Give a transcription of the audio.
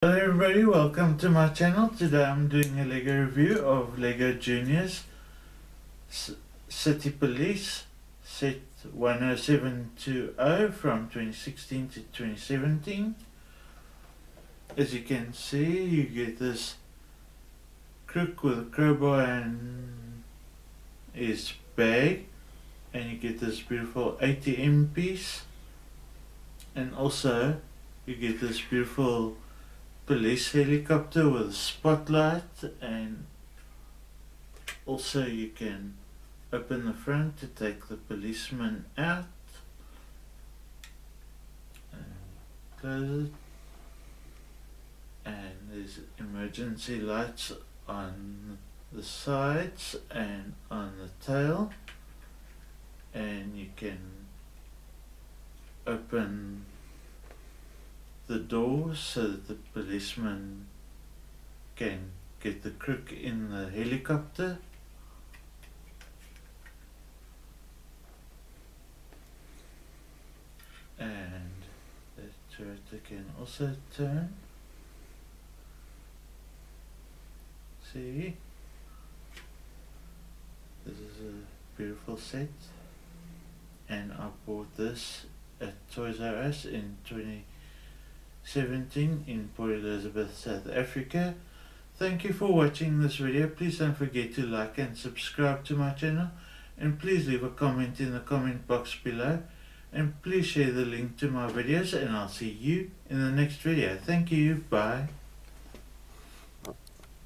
Hello everybody, welcome to my channel. Today I'm doing a LEGO review of LEGO Juniors City Police set 10720 from 2016 to 2017. As you can see, you get this crook with a crowbar and his bag, and you get this beautiful ATM piece, and also you get this beautiful police helicopter with a spotlight, and also you can open the front to take the policeman out and close it, and there's emergency lights on the sides and on the tail, and you can open the door so that the policeman can get the crook in the helicopter. And the turret can also turn. See? This is a beautiful set, and I bought this at Toys R Us in 2017 in Port Elizabeth, South Africa. Thank you for watching this video. Please don't forget to like and subscribe to my channel, and please leave a comment in the comment box below, and please share the link to my videos, and I'll see you in the next video. Thank you. Bye.